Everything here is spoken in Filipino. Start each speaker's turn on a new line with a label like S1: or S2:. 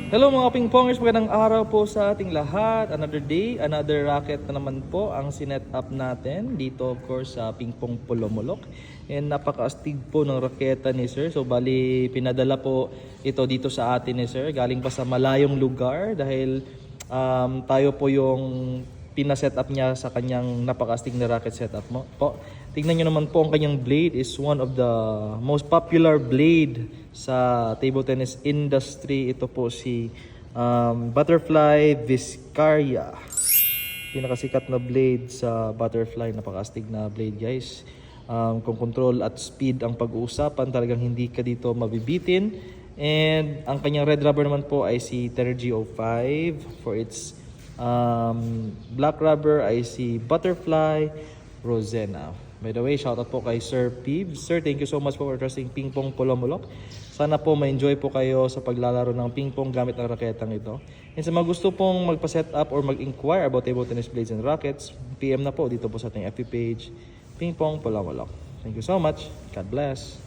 S1: Hello mga pingpongers, magandang araw po sa ating lahat. Another day, another racket na naman po ang sinet up natin dito of course sa Pingpong Polomolok. And napakaastig po ng raketa ni sir. So bali pinadala po ito dito sa atin ni sir. Galing pa sa malayong lugar dahil tayo po yung pina-set up niya sa kanyang napakaastig na racket setup mo po. Tingnan nyo naman po, ang kanyang blade is one of the most popular blade sa table tennis industry. Ito po si Butterfly Viscaria. Pinakasikat na blade sa Butterfly. Napakaastig na blade guys. Kung control at speed ang pag-uusapan, talagang hindi ka dito mabibitin. And ang kanyang red rubber naman po ay si Tenergy 05. For its black rubber ay si Butterfly Rosena. By the way, shoutout po kay Sir Peeves. Sir, thank you so much for trusting Pingpong Polomolok. Sana po ma-enjoy po kayo sa paglalaro ng pingpong gamit ang raketang ito. And sa mga gusto pong magpa-set up or mag-inquire about table tennis blades and rackets, PM na po dito po sa ating FB page, Pingpong Polomolok. Thank you so much. God bless.